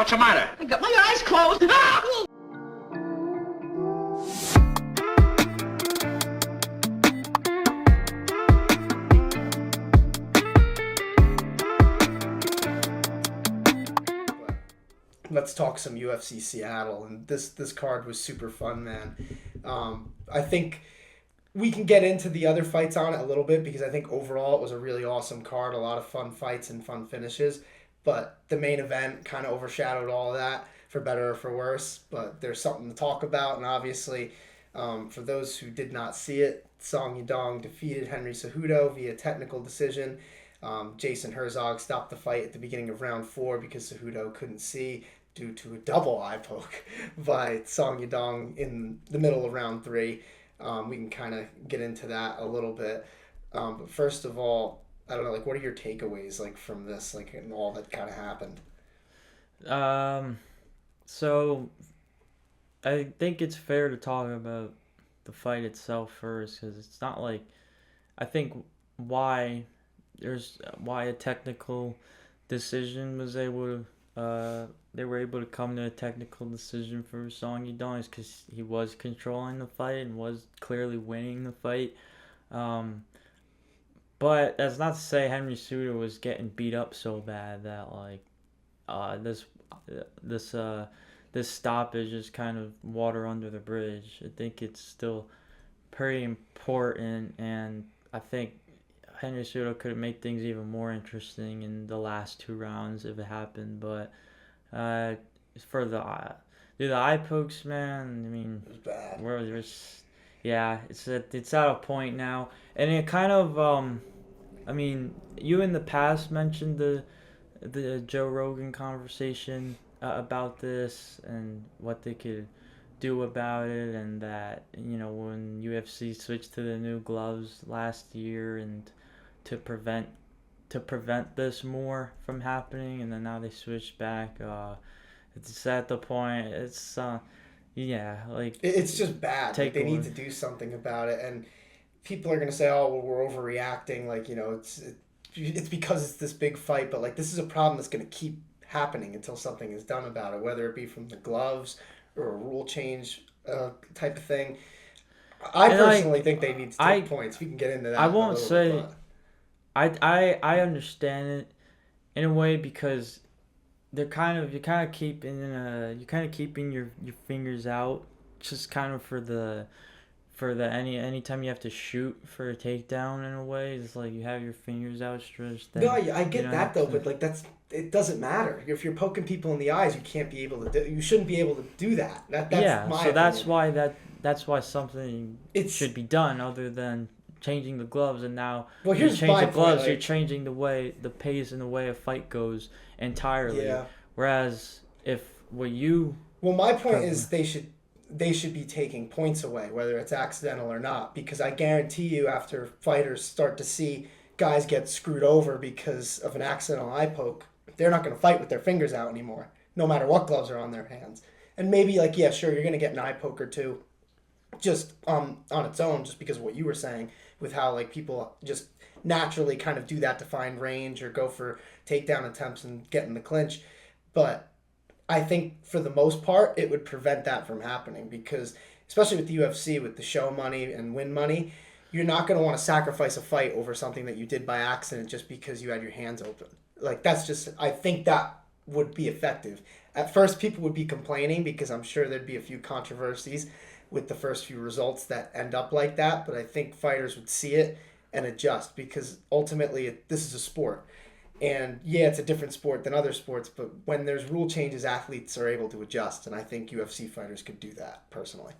What's the matter? I got my eyes closed. Ah! Let's talk some UFC Seattle, and this card was super fun, man. I think we can get into the other fights on it a little bit because I think overall it was a really awesome card, a lot of fun fights and fun finishes. But the main event kind of overshadowed all of that, for better or for worse. But there's something to talk about, and obviously, for those who did not see it, Song Yadong defeated Henry Cejudo via technical decision. Jason Herzog stopped the fight at the beginning of round 4 because Cejudo couldn't see due to a double eye poke by Song Yadong in the middle of round 3. We can kind of get into that a little bit. But first of all, I don't know, like, what are your takeaways, like, from this, like, and all that kind of happened? So I think it's fair to talk about the fight itself first, because it's not like, I think why a technical decision was able to, they were able to come to a technical decision for Song Yadong is because he was controlling the fight and was clearly winning the fight. But that's not to say Henry Cejudo was getting beat up so bad that this stoppage is kind of water under the bridge. I think it's still pretty important, and I think Henry Cejudo could have made things even more interesting in the last 2 rounds if it happened. But for the eye pokes, man, I mean, It was bad. It's at a point now, and it kind of I mean, you in the past mentioned the Joe Rogan conversation about this and what they could do about it, and that, you know, when UFC switched to the new gloves last year and to prevent this more from happening, and then now they switched back. It's at the point. It's it's just bad. Like, they need to do something about it, and people are gonna say, "Oh, well, we're overreacting." Like, you know, it's because it's this big fight, but like, this is a problem that's gonna keep happening until something is done about it, whether it be from the gloves or a rule change type of thing. I personally think they need to take points. We can get into that. I won't say. I understand it in a way, because you're kind of keeping your fingers out, just kind of for the anytime you have to shoot for a takedown, in a way. It's like you have your fingers outstretched. No, I get that though, but like, it doesn't matter. If you're poking people in the eyes, you shouldn't be able to do that. That's my opinion. That's why something should be done other than changing the gloves. And now you change the gloves, you're changing the pace and the way a fight goes entirely. Yeah. Whereas my point is they should be taking points away, whether it's accidental or not, because I guarantee you, after fighters start to see guys get screwed over because of an accidental eye poke, they're not going to fight with their fingers out anymore, no matter what gloves are on their hands. And maybe, like, yeah, sure, you're going to get an eye poke or two just on its own, just because of what you were saying, with how, like, people just naturally kind of do that to find range or go for takedown attempts and get in the clinch. But I think for the most part, it would prevent that from happening, because especially with the UFC, with the show money and win money, you're not going to want to sacrifice a fight over something that you did by accident just because you had your hands open. Like, I think that would be effective. At first, people would be complaining because I'm sure there'd be a few controversies with the first few results that end up like that, but I think fighters would see it and adjust, because ultimately this is a sport. And yeah, it's a different sport than other sports, but when there's rule changes, athletes are able to adjust, and I think UFC fighters could do that, personally.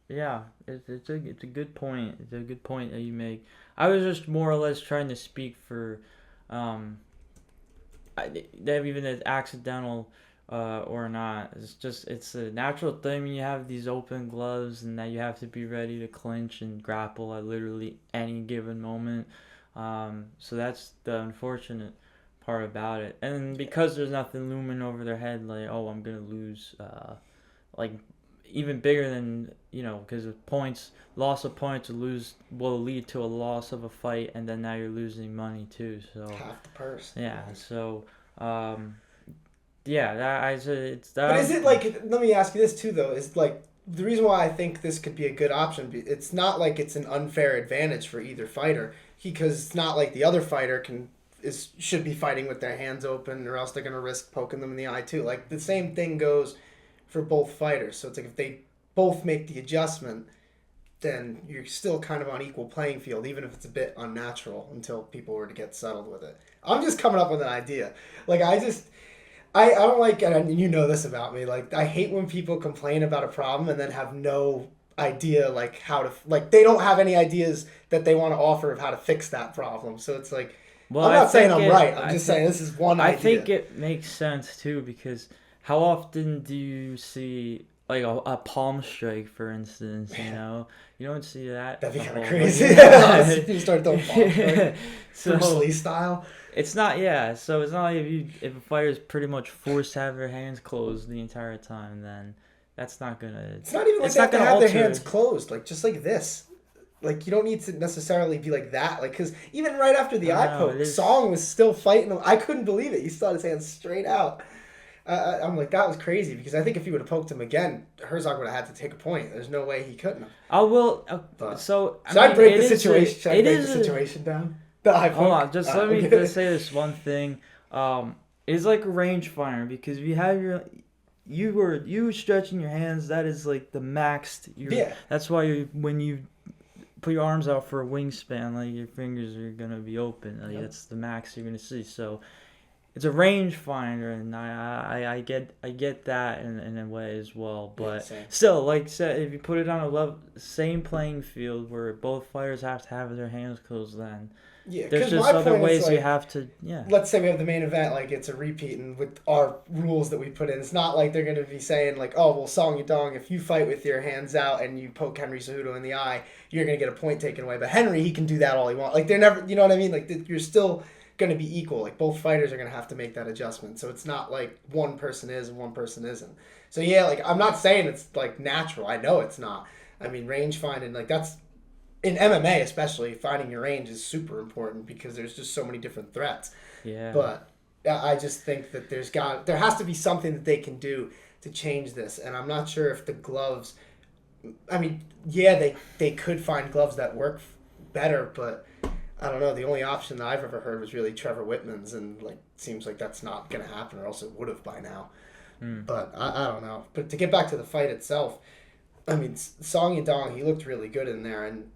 Yeah, it's a good point. It's a good point that you make. I was just more or less trying to speak for, even as accidental or not. It's a natural thing when you have these open gloves, and that you have to be ready to clinch and grapple at literally any given moment. So that's the unfortunate part about it. And because there's nothing looming over their head, like, oh, I'm going to lose, like, even bigger than, you know, because loss of points will lead to a loss of a fight, and then now you're losing money too. So half the purse. Yeah. So Yeah, that I said it's that. But is it like? Let me ask you this too, though. Is like the reason why I think this could be a good option? It's not like it's an unfair advantage for either fighter, because it's not like the other fighter should be fighting with their hands open, or else they're gonna risk poking them in the eye too. Like the same thing goes for both fighters. So it's like if they both make the adjustment, then you're still kind of on equal playing field, even if it's a bit unnatural until people were to get settled with it. I'm just coming up with an idea. Like I don't like, and you know this about me, like I hate when people complain about a problem and then have no idea like how to, like they don't have any ideas that they want to offer of how to fix that problem. So it's like, well, I'm not saying I'm right. I'm just saying this is one idea. I think it makes sense too, because how often do you see like a palm strike, for instance? You know, you don't see that. That'd be kind of crazy. You start throwing palm strike, Bruce Lee style. It's not, yeah. So it's not like if a fighter is pretty much forced to have their hands closed the entire time, then that's not gonna. It's not even like they have to have their hands closed, like just like this. Like you don't need to necessarily be like that, like because even right after the eye poke, Song was still fighting him. I couldn't believe it. He still had his hands straight out. I'm like, that was crazy, because I think if he would have poked him again, Herzog would have had to take a point. There's no way he couldn't have. I will. So I break the situation? Should I break the situation down? Hold on, just let me just say this one thing. It's like a rangefinder, because if you have you stretching your hands, that is like the max. Yeah. That's why when you put your arms out for a wingspan, like your fingers are gonna be open. Like that's the max you're gonna see. So it's a rangefinder, and I get that in a way as well. But still, like I said, if you put it on a same playing field where both fighters have to have their hands closed, then there's just other ways like, you have to. Yeah. Let's say we have the main event, like it's a repeat, and with our rules that we put in, it's not like they're going to be saying like, oh well, Song Yadong, if you fight with your hands out and you poke Henry Cejudo in the eye, you're going to get a point taken away. But Henry, he can do that all he wants. Like they're never, you know what I mean? Like you're still going to be equal. Like both fighters are going to have to make that adjustment. So it's not like one person is and one person isn't. So yeah, like I'm not saying it's like natural. I know it's not. I mean, range finding, like that's in MMA especially, finding your range is super important because there's just so many different threats. Yeah. But I just think that there has to be something that they can do to change this. And I'm not sure if the gloves, I mean, yeah, they could find gloves that work better, but I don't know. The only option that I've ever heard was really Trevor Whitman's, and like seems like that's not going to happen, or else it would have by now. But I don't know. But to get back to the fight itself, I mean, Song Yadong, he looked really good in there, and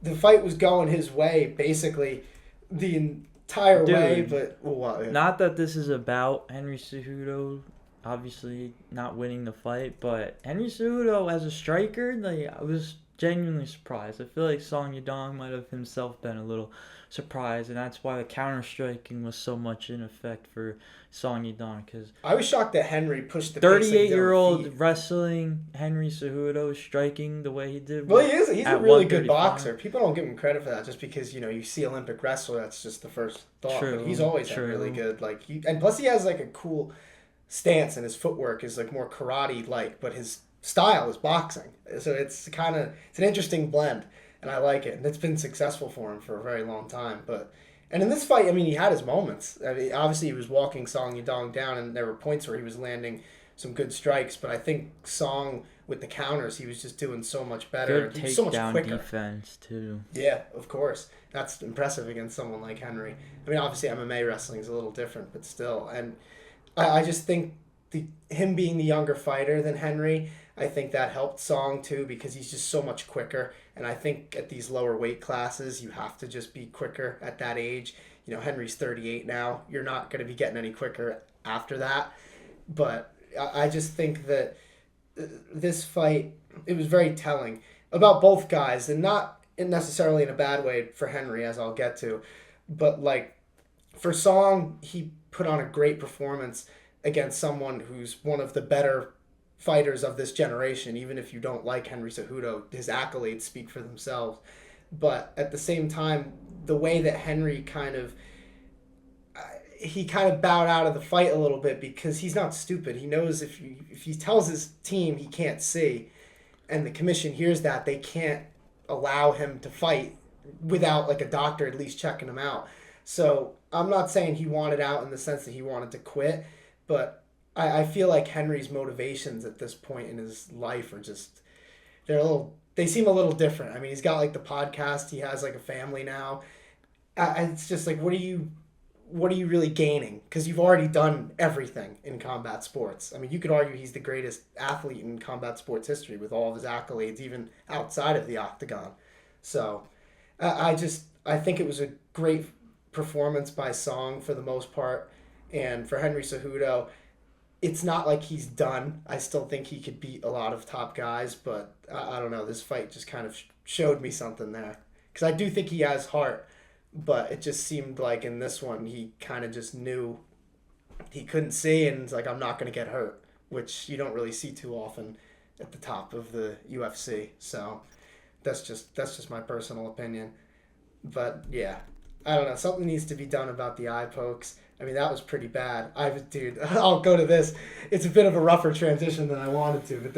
the fight was going his way basically the entire way. But not that this is about Henry Cejudo obviously not winning the fight, but Henry Cejudo as a striker, like I was genuinely surprised. I feel like Song Yadong might have himself been a little surprised, and that's why the counter striking was so much in effect for Song Yadong. Because I was shocked that Henry pushed the 38-year-old wrestling Henry Cejudo striking the way he did. Well, he's a really good boxer. People don't give him credit for that just because you see Olympic wrestler. That's just the first thought. True, but he's always had really good and plus he has like a cool stance, and his footwork is like more karate like, but his style is boxing. So it's an interesting blend, and I like it, and it's been successful for him for a very long time. And in this fight, I mean, he had his moments. I mean, obviously he was walking Song Yadong down, and there were points where he was landing some good strikes, but I think Song with the counters, he was just doing so much better. Good so much quicker. Defense too. Yeah, of course. That's impressive against someone like Henry. I mean, obviously MMA wrestling is a little different, but still. And I just think him being the younger fighter than Henry, I think that helped Song too, because he's just so much quicker. And I think at these lower weight classes, you have to just be quicker at that age. Henry's 38 now. You're not going to be getting any quicker after that. But I just think that this fight, it was very telling about both guys, and not necessarily in a bad way for Henry, as I'll get to. But like for Song, he put on a great performance against someone who's one of the better fighters of this generation. Even if you don't like Henry Cejudo, his accolades speak for themselves. But at the same time, the way that Henry kind of bowed out of the fight a little bit, because he's not stupid. He knows if he tells his team he can't see, and the commission hears that, they can't allow him to fight without like a doctor at least checking him out. So I'm not saying he wanted out in the sense that he wanted to quit, but I feel like Henry's motivations at this point in his life are just, they seem a little different. I mean, he's got like the podcast, he has like a family now. It's just like, what are you really gaining? Because you've already done everything in combat sports. I mean, you could argue he's the greatest athlete in combat sports history with all of his accolades, even outside of the octagon. So I think it was a great performance by Song for the most part. And for Henry Cejudo, it's not like he's done. I still think he could beat a lot of top guys, but I don't know. This fight just kind of showed me something there. Because I do think he has heart, but it just seemed like in this one he kind of just knew he couldn't see, and it's like, I'm not going to get hurt, which you don't really see too often at the top of the UFC. So that's just my personal opinion. But yeah, I don't know. Something needs to be done about the eye pokes. I mean, that was pretty bad. Dude, I'll go to this. It's a bit of a rougher transition than I wanted to, but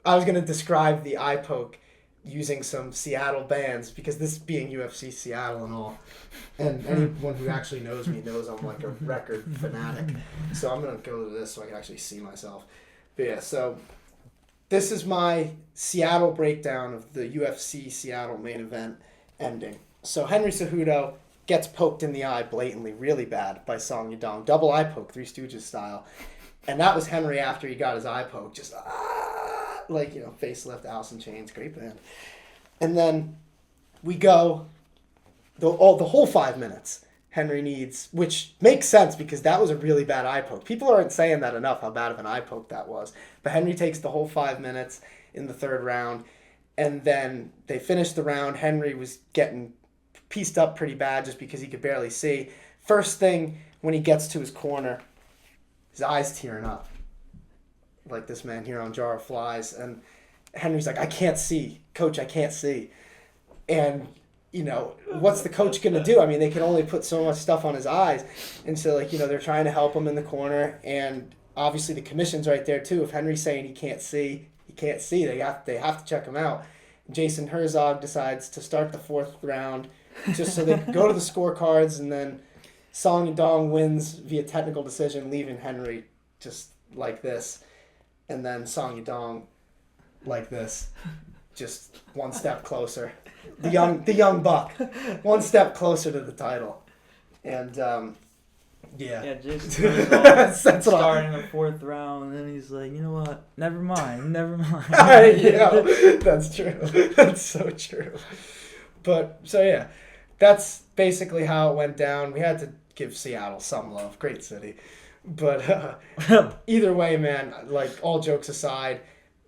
I was going to describe the eye poke using some Seattle bands, because this being UFC Seattle and all, and anyone who actually knows me knows I'm like a record fanatic. So I'm going to go to this so I can actually see myself. But yeah, so this is my Seattle breakdown of the UFC Seattle main event ending. So Henry Cejudo gets poked in the eye blatantly, really bad, by Song Yadong. Double eye poke, Three Stooges style. And that was Henry after he got his eye poked. Just, facelift, Alice in Chains, great band. And then we go, the whole 5 minutes Henry needs, which makes sense because that was a really bad eye poke. People aren't saying that enough, how bad of an eye poke that was. But Henry takes the whole 5 minutes in the third round. And then they finished the round. Henry was getting pieced up pretty bad just because he could barely see. First thing, when he gets to his corner, his eyes tearing up. Like this man here on Jar of Flies. And Henry's like, I can't see. Coach, I can't see. And, what's the coach going to do? I mean, they can only put so much stuff on his eyes. And so, they're trying to help him in the corner. And obviously the commission's right there, too. If Henry's saying he can't see, They have to check him out. Jason Herzog decides to start the fourth round just so they can go to the scorecards, and then Song Yadong wins via technical decision, leaving Henry just like this. And then Song Yadong like this, just one step closer. The young buck, one step closer to the title. And yeah. Yeah, Jason Herzog starting the fourth round, and then he's like, you know what? Never mind. Yeah, that's true. That's so true. But, so yeah, that's basically how it went down. We had to give Seattle some love. Great city. But either way, man, like, all jokes aside,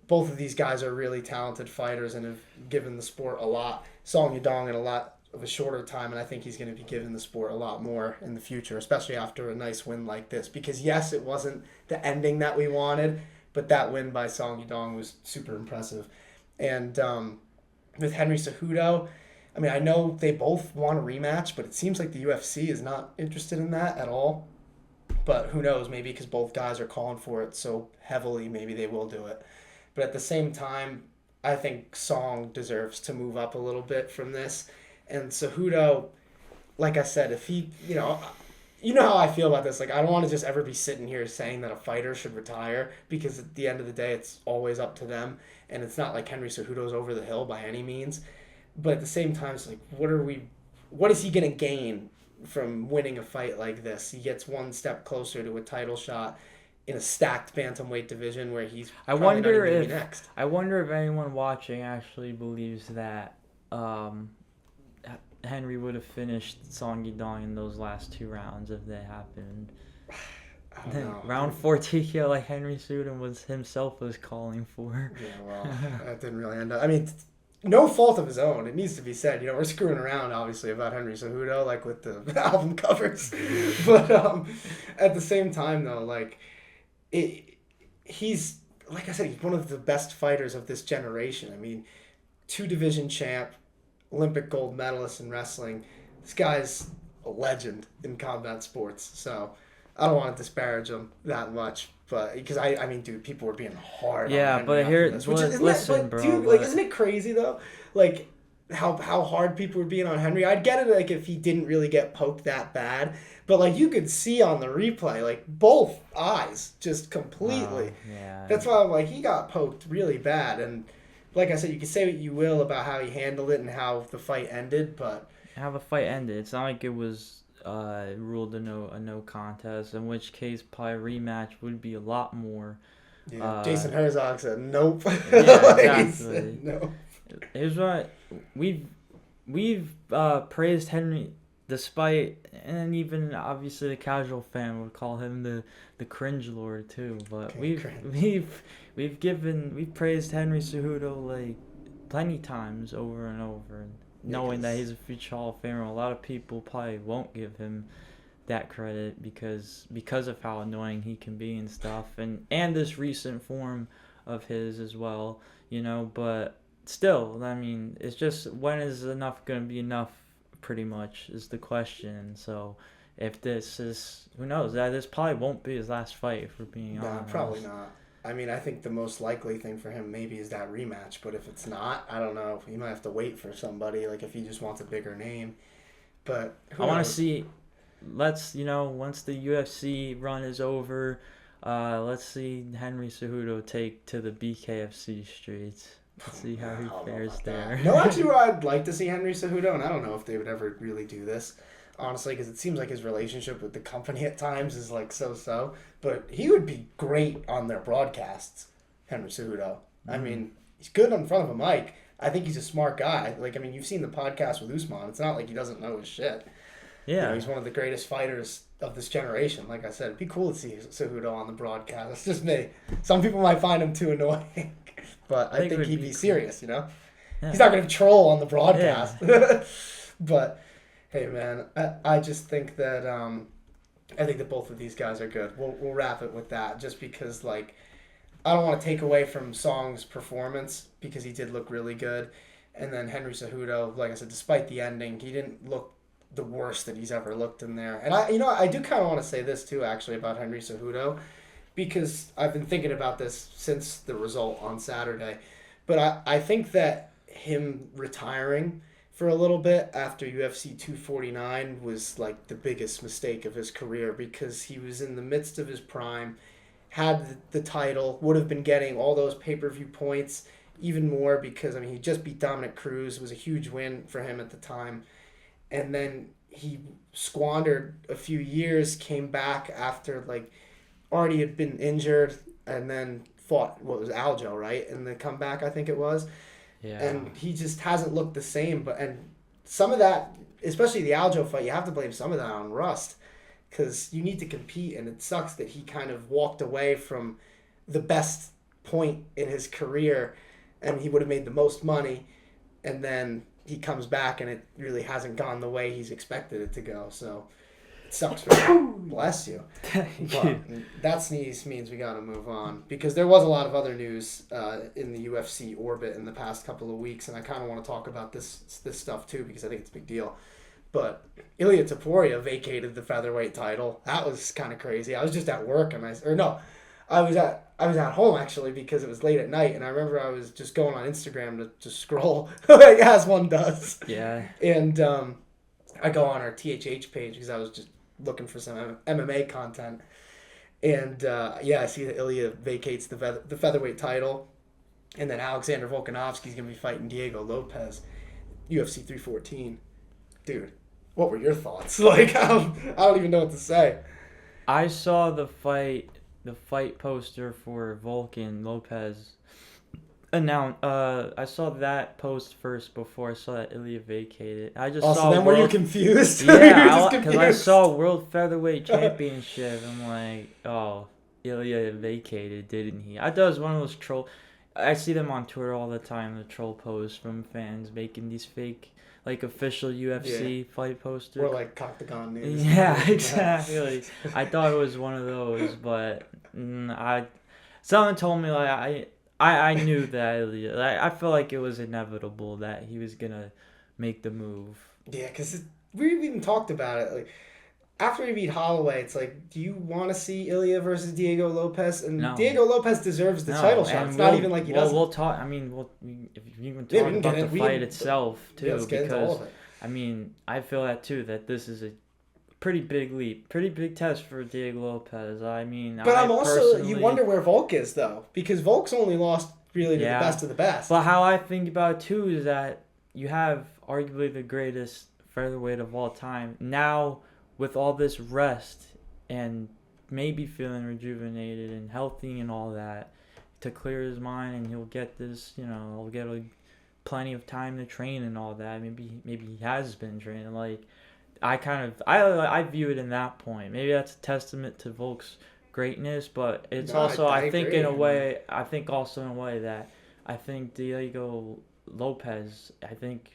both of these guys are really talented fighters and have given the sport a lot. Song Yadong in a lot of a shorter time, and I think he's going to be giving the sport a lot more in the future, especially after a nice win like this. Because, yes, it wasn't the ending that we wanted, but that win by Song Yadong was super impressive. And with Henry Cejudo, I mean, I know they both want a rematch, but it seems like the UFC is not interested in that at all. But who knows, maybe because both guys are calling for it so heavily, maybe they will do it. But at the same time, I think Song deserves to move up a little bit from this. And Cejudo, like I said, if he, you know how I feel about this. Like, I don't want to just ever be sitting here saying that a fighter should retire, because at the end of the day, it's always up to them. And it's not like Henry Cejudo's over the hill by any means. But at the same time, it's like, what is he going to gain from winning a fight like this? He gets one step closer to a title shot in a stacked bantamweight division where he's probably not even gonna be next. I wonder if anyone watching actually believes that Henry would have finished Song Yadong in those last two rounds if they happened. I don't know. Round 4 TKO like Henry Cejudo was calling for. Yeah, well, that didn't really end up. I mean, no fault of his own. It needs to be said. We're screwing around, obviously, about Henry Cejudo, like with the album covers. But at the same time, though, like, he's, like I said, he's one of the best fighters of this generation. I mean, 2-division champ, Olympic gold medalist in wrestling. This guy's a legend in combat sports. So I don't want to disparage him that much. But because I mean, dude, people were being hard. Yeah, on but Henry here, after this, listen, bro. Dude, like, isn't it crazy though? Like, how hard people were being on Henry. I'd get it like if he didn't really get poked that bad, but like you could see on the replay, like both eyes just completely. Yeah. That's why I'm like he got poked really bad, and like I said, you can say what you will about how he handled it and how the fight ended, but how the fight ended, it's not like it was ruled a no contest. In which case, probably a rematch would be a lot more. Yeah, Jason Herzog said nope. Yeah, exactly. Said nope. Here's what we've praised Henry, despite, and even obviously the casual fan would call him the cringe lord too. But we've praised Henry Cejudo like plenty times over and over, knowing that he's a future Hall of Famer. A lot of people probably won't give him that credit because of how annoying he can be and stuff, and this recent form of his as well, but still, I mean, it's just when is enough going to be enough, pretty much, is the question. So if this is, who knows, that this probably won't be his last fight, if we're being honest. Probably not. I mean, I think the most likely thing for him maybe is that rematch, but if it's not, I don't know. He might have to wait for somebody, like if he just wants a bigger name. But I want to see, once the UFC run is over, let's see Henry Cejudo take to the BKFC streets. Let's see how he fares there. No, actually, where I'd like to see Henry Cejudo, and I don't know if they would ever really do this, honestly, because it seems like his relationship with the company at times is like so-so. But he would be great on their broadcasts, Henry Cejudo. I mean, he's good in front of a mic. I think he's a smart guy. Like, I mean, you've seen the podcast with Usman. It's not like he doesn't know his shit. Yeah. He's one of the greatest fighters of this generation. Like I said, it'd be cool to see Cejudo on the broadcast. It's just me. Some people might find him too annoying. But I think he'd be serious, Yeah. He's not going to troll on the broadcast. Yeah. But, hey, man, I just think that I think that both of these guys are good. We'll wrap it with that just because, like, I don't want to take away from Song's performance because he did look really good. And then Henry Cejudo, like I said, despite the ending, he didn't look the worst that he's ever looked in there. And I do kind of want to say this, too, actually, about Henry Cejudo, because I've been thinking about this since the result on Saturday. But I think that him retiring for a little bit after UFC 249 was like the biggest mistake of his career because he was in the midst of his prime, had the title, would have been getting all those pay-per-view points, even more because, I mean, he just beat Dominic Cruz. It was a huge win for him at the time. And then he squandered a few years, came back after, like, already had been injured and then fought what was Aljo, right? And the comeback, I think it was. Yeah. And he just hasn't looked the same. And some of that, especially the Aljo fight, you have to blame some of that on rust because you need to compete. And it sucks that he kind of walked away from the best point in his career and he would have made the most money. And then he comes back and it really hasn't gone the way he's expected it to go. So sucks for him. Bless you. But that sneeze means we got to move on because there was a lot of other news in the UFC orbit in the past couple of weeks, and I kind of want to talk about this stuff too because I think it's a big deal. But Ilia Topuria vacated the featherweight title. That was kind of crazy. I was just at work and I was at home actually because it was late at night, and I remember I was just going on Instagram to scroll like as one does. Yeah. And I go on our THH page because I was just looking for some MMA content. And, I see that Ilia vacates the featherweight title. And then Alexander Volkanovski's going to be fighting Diego Lopes, UFC 314. Dude, what were your thoughts? Like, I don't even know what to say. I saw the fight poster for Volk and Lopes announced. I saw that post first before I saw that Ilia vacated. I just saw. So then were you confused? Yeah, because I saw World Featherweight Championship. I'm like, oh, Ilia vacated, didn't he? I thought it was one of those troll. I see them on Twitter all the time. The troll posts from fans making these fake, like, official UFC fight posters. Or like Coctagon News. Yeah, exactly. I thought it was one of those, but someone told me like I knew that I feel like it was inevitable that he was gonna make the move. Yeah, because we've even talked about it. Like, after he beat Holloway, it's like, do you want to see Ilia versus Diego Lopes? And No. Diego Lopes deserves the title shot. It's not even like he doesn't. We'll talk. I mean, if you even talk about the fight itself too, let's get into all of it. I mean, I feel that too. That this is a pretty big leap, pretty big test for Diego Lopes. I mean, but I'm also, you wonder where Volk is though, because Volk's only lost really to the best of the best. But how I think about it too is that you have arguably the greatest featherweight of all time now, with all this rest and maybe feeling rejuvenated and healthy and all that, to clear his mind, and he'll get this, he'll get plenty of time to train and all that. Maybe he has been training. Like, I view it in that point. Maybe that's a testament to Volk's greatness, but it's also I think in a way that I think Diego Lopes, I think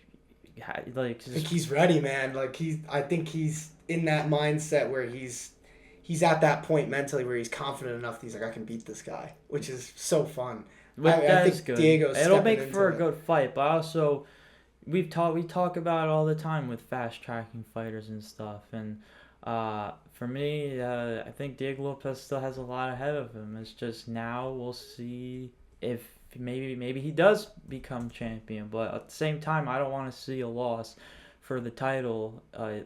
he's ready, man. Like I think he's in that mindset where he's at that point mentally where he's confident enough that he's like, I can beat this guy, which is so fun. I think good. Diego's it'll make for a it. good fight, but also we talk about it all the time with fast tracking fighters and stuff, and for me, I think Diego Lopes still has a lot ahead of him. It's just now we'll see if maybe he does become champion, but at the same time, I don't want to see a loss for the title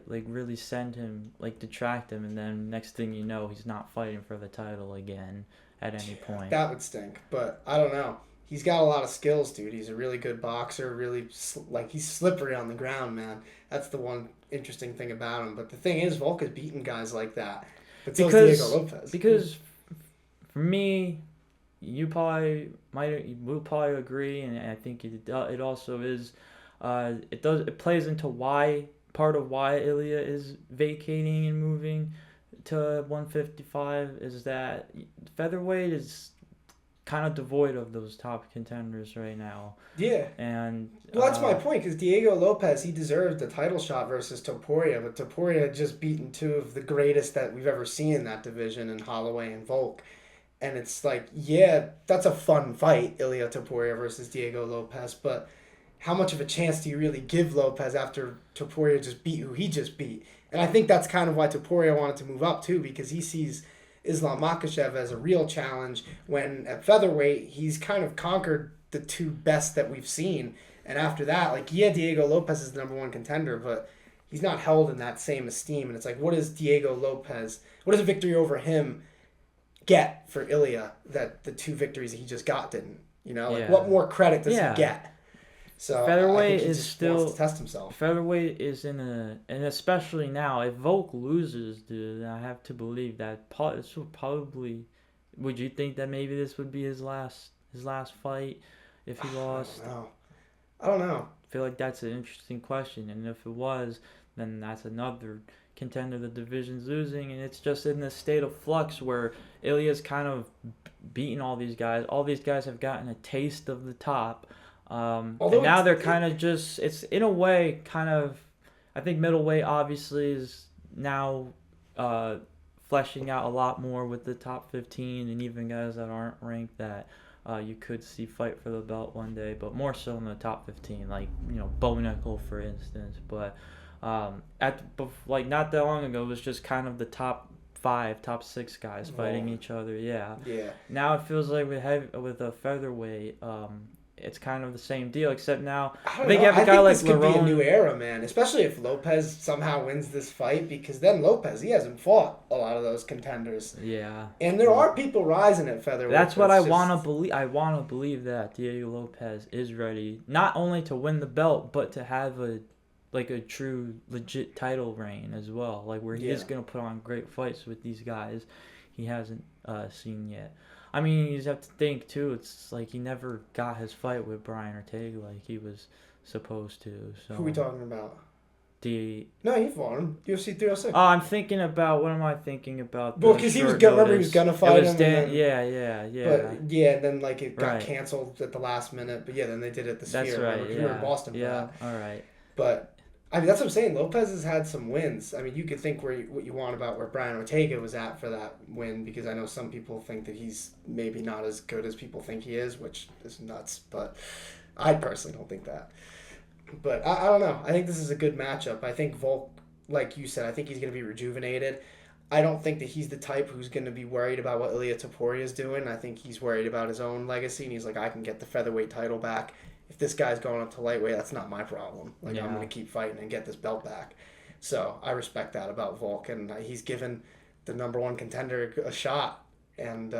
really send him, detract him, and then next thing you know, he's not fighting for the title again at any point. That would stink, but I don't know. He's got a lot of skills, dude. He's a really good boxer, really, he's slippery on the ground, man. That's the one interesting thing about him. But the thing is, Volk has beaten guys like that. But so is Diego Lopes. Because for me, you will probably agree, and I think it also is. It plays into part of why Ilia is vacating and moving to 155 is that featherweight is kind of devoid of those top contenders right now. Yeah. And that's my point, because Diego Lopes, he deserved the title shot versus Topuria, but Topuria had just beaten two of the greatest that we've ever seen in that division in Holloway and Volk. And it's like, yeah, that's a fun fight, Ilia Topuria versus Diego Lopes, but how much of a chance do you really give Lopes after Topuria just beat who he just beat? And I think that's kind of why Topuria wanted to move up too, because he sees Islam Makhachev as a real challenge, when at featherweight, he's kind of conquered the two best that we've seen. And after that, Diego Lopes is the number one contender, but he's not held in that same esteem. And it's like, what does Diego Lopes, what does a victory over him get for Ilia that the two victories that he just got didn't? What more credit does he get? So featherweight I think is still wants to test himself. Featherweight is and especially now, if Volk loses, dude, I have to believe that this will probably. Would you think that maybe this would be his last fight if he lost? I don't know. I feel like that's an interesting question, and if it was, then that's another contender the division's losing, and it's just in this state of flux where Ilia's kind of beating all these guys. All these guys have gotten a taste of the top. And now they're kind of just, it's in a way kind of, I think middleweight obviously is now fleshing out a lot more with the top 15 and even guys that aren't ranked that you could see fight for the belt one day, but more so in the top 15, Bo Nickel, for instance. But not that long ago, it was just kind of the top 5, top 6 guys fighting each other. Yeah. Now it feels like with a featherweight, it's kind of the same deal, except now I think this could be a new era, man. Especially if Lopes somehow wins this fight, because then Lopes, he hasn't fought a lot of those contenders. Yeah. And there are people rising at featherweight. That's what I want to believe. I want to believe that Diego Lopes is ready, not only to win the belt, but to have a true, legit title reign as well, where he is going to put on great fights with these guys he hasn't seen yet. I mean, you just have to think, too, it's like he never got his fight with Brian Ortega like he was supposed to. So. Who are we talking about? No, he fought him. UFC 306. Oh, I'm thinking about, what am I thinking about? Well, because he was going to fight him. Yeah. But, and then, it got canceled at the last minute. But, then they did it at the Sphere. That's right, You were in Boston for that. All right. But... I mean, that's what I'm saying. Lopes has had some wins. I mean, you could think what you want about where Brian Ortega was at for that win, because I know some people think that he's maybe not as good as people think he is, which is nuts. But I personally don't think that. But I don't know. I think this is a good matchup. I think Volk like you said, I think he's going to be rejuvenated. I don't think that he's the type who's going to be worried about what Ilia Topuria is doing. I think he's worried about his own legacy, and he's like, I can get the featherweight title back. If this guy's going up to lightweight, that's not my problem. Like, I'm going to keep fighting and get this belt back. So I respect that about Volk, and he's given the number one contender a shot, and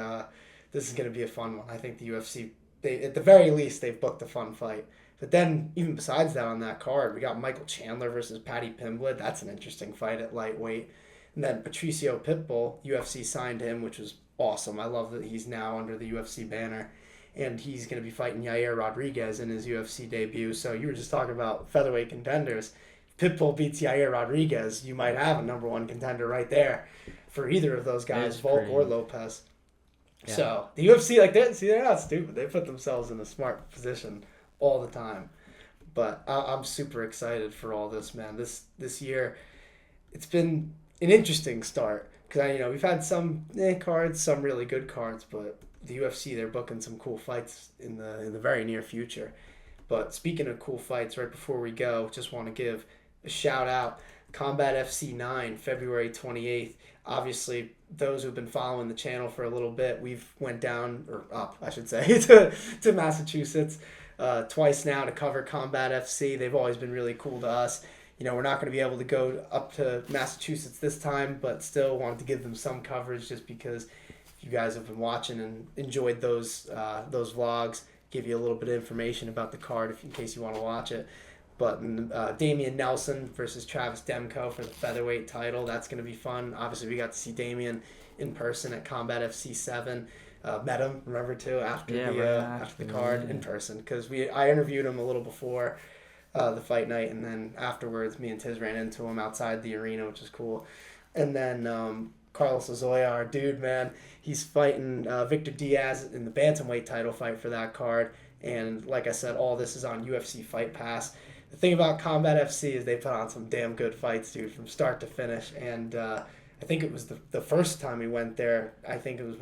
this is going to be a fun one. I think the UFC, at the very least, they've booked a fun fight. But then, even besides that on that card, we got Michael Chandler versus Paddy Pimblett. That's an interesting fight at lightweight. And then Patricio Pitbull, UFC signed him, which was awesome. I love that he's now under the UFC banner. And he's going to be fighting Yair Rodriguez in his UFC debut. So you were just talking about featherweight contenders. If Pitbull beats Yair Rodriguez, you might have a number one contender right there for either of those guys, Volk or Lopes. Yeah. So the UFC, like, they're not stupid. They put themselves in a smart position all the time. But I'm super excited for all this, man. This year, it's been an interesting start. Because, we've had some cards, some really good cards, but the UFC, they're booking some cool fights in the very near future. But speaking of cool fights, right before we go, just want to give a shout out. Combat FC 9, February 28th. Obviously, those who've been following the channel for a little bit, we've went down, or up, I should say, to Massachusetts twice now to cover Combat FC. They've always been really cool to us. We're not going to be able to go up to Massachusetts this time, but still wanted to give them some coverage just because you guys have been watching and enjoyed those vlogs. Give you a little bit of information about the card in case you want to watch it. But Damian Nelson versus Travis Demko for the featherweight title. That's going to be fun. Obviously, we got to see Damian in person at Combat FC 7. Met him, remember, too, after the card in person. Because I interviewed him a little before the fight night, and then afterwards, me and Tiz ran into him outside the arena, which is cool. And then Carlos Azoya, our dude, man, he's fighting Victor Diaz in the bantamweight title fight for that card. And like I said, all this is on UFC Fight Pass. The thing about Combat FC is they put on some damn good fights, dude, from start to finish. And I think it was the first time we went there, I think it was,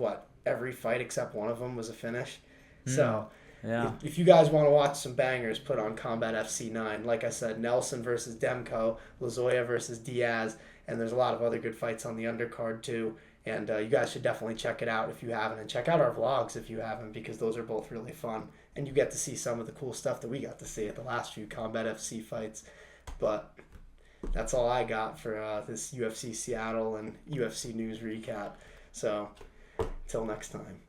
every fight except one of them was a finish. So if you guys want to watch some bangers, put on Combat FC 9. Like I said, Nelson versus Demko, Lazoya versus Diaz, and there's a lot of other good fights on the undercard too. And you guys should definitely check it out if you haven't. And check out our vlogs if you haven't, because those are both really fun. And you get to see some of the cool stuff that we got to see at the last few Combat FC fights. But that's all I got for this UFC Seattle and UFC news recap. So, until next time.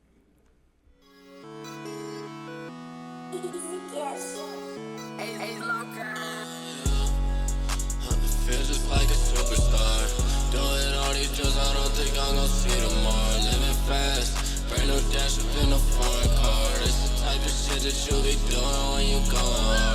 Feel just like a superstar. Doing all these drugs, I don't think I'm gonna see tomorrow. Living fast, brand new dash up in a foreign car. It's the type of shit that you be doing when you going hard.